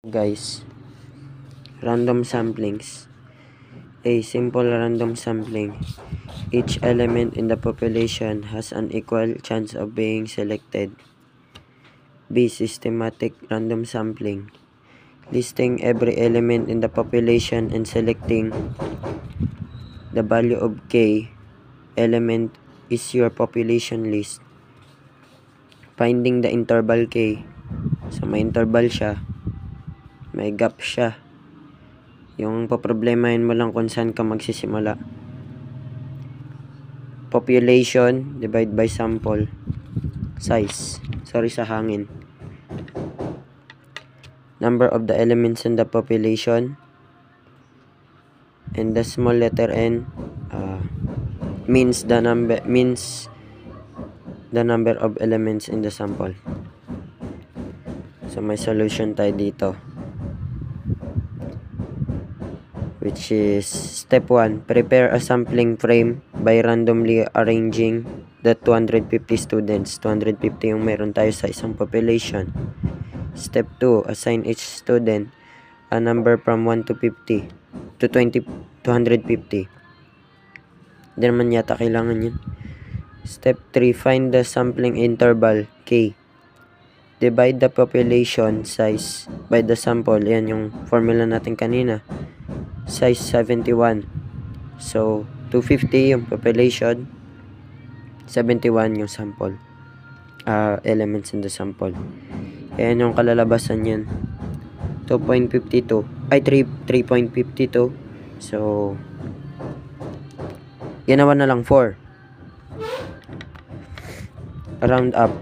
Guys, random samplings. A simple random sampling. Each element in the population has an equal chance of being selected. B. Systematic random sampling. Listing every element in the population and selecting the value of K element is your population list. Finding the interval K. So may interval siya. May gap siya. Yung poproblemahin mo lang kung saan ka magsisimula. Population divide by sample size. Sorry sa hangin. Number of the elements in the population. And the small letter n means the number of elements in the sample. So may solution tayo dito, which is step 1. Prepare a sampling frame by randomly arranging the 250 students. 250 yung meron tayo sa isang population. Step 2. Assign each student a number from 1 to 50 to 250. Hindi naman yata kailangan yun. Step 3. Find the sampling interval K. Divide the population size by the sample. Yan yung formula natin kanina. Size 71. So, 250 yung population, 71 yung sample. Elements in the sample. Ayan yung kalalabasan yan. 2.52. Ay, 3.52. So, ginawa na lang 4. Round up.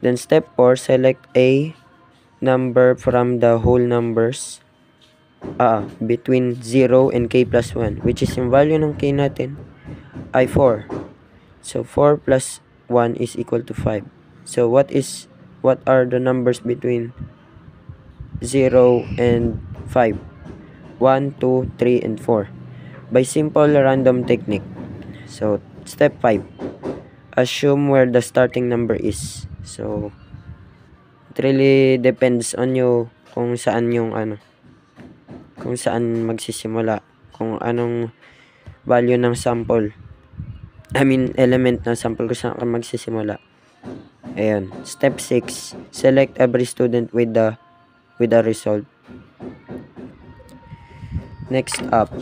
Then step 4, select a number from the whole numbers between 0 and k plus 1, which is yung value ng k natin ay 4. So 4 plus 1 is equal to 5. So what are the numbers between 0 and 5? 1, 2, 3, and 4 by simple random technique. So step 5, assume where the starting number is. So it really depends on you kung saan kung saan magsisimula, kung anong value ng sample, element ng sample, kung saan ka magsisimula. Ayan. Step 6, select every student with the result. Next up,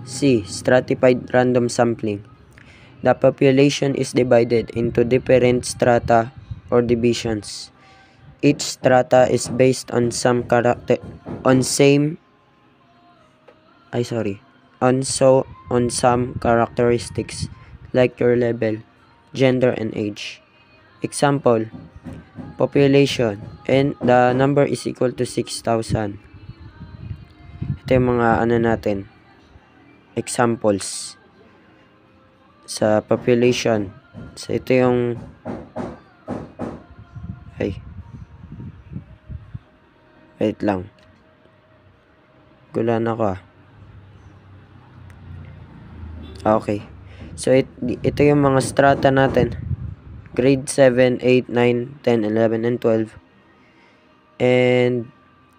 C. Stratified random sampling. The population is divided into different strata or divisions. Each strata is based on some characteristics like your level, gender, and age. Example, population, and the number is equal to 6,000. Ito yung mga natin, examples sa population. So ito yung wait lang, gulan ako. Okay, so ito yung mga strata natin, grade 7, 8, 9, 10, 11, and 12. And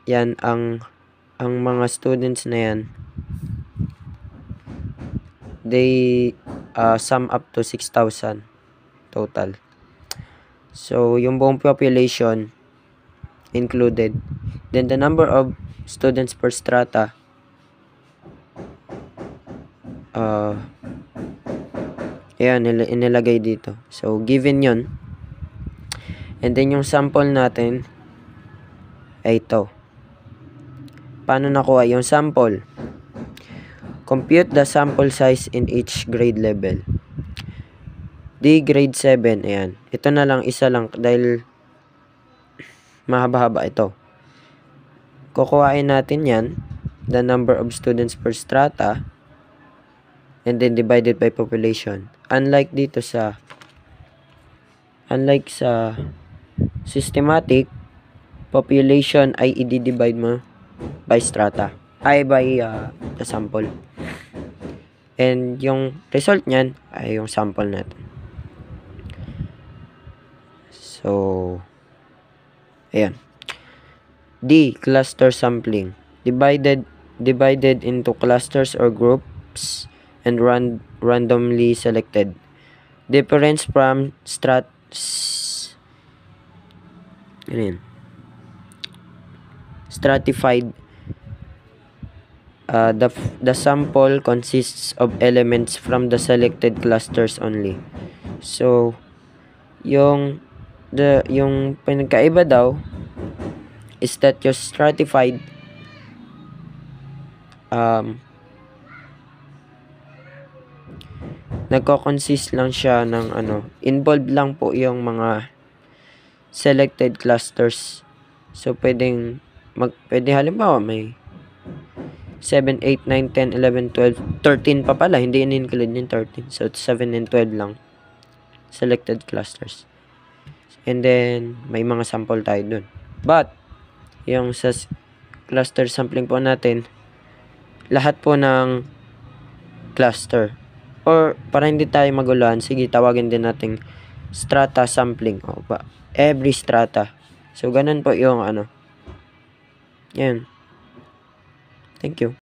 yan ang mga students na yan, they sum up to 6,000 total. So yung buong population included. Then the number of students per strata, ayan, inilagay dito. So given yun. And then yung sample natin ay ito. Paano nakuha yung sample? Compute the sample size in each grade level. D grade 7, ayan. Ito na lang, isa lang dahil mahaba-haba ito. Kukuhain natin yan, the number of students per strata, and then divided by population. Unlike sa systematic, population ay i-divide mo by strata. Ay by the sample. And yung result niyan ay yung sample natin. So, ayan. D, cluster sampling. Divided into clusters or groups and randomly selected. Difference from stratified. The sample consists of elements from the selected clusters only. So, yung pinagkaiba daw is that yung stratified nagko-consist lang siya ng involved lang po yung mga selected clusters. So, pwede halimbawa may 7, 8, 9, 10, 11, 12, 13 pa pala. Hindi in-include yung 13. So, 7 and 12 lang. Selected clusters. And then, may mga sample tayo dun. But, yung sa cluster sampling po natin, lahat po ng cluster. Or, para hindi tayo maguluhan, sige, tawagin din nating strata sampling. O, every strata. So, ganun po yung Yan. Thank you.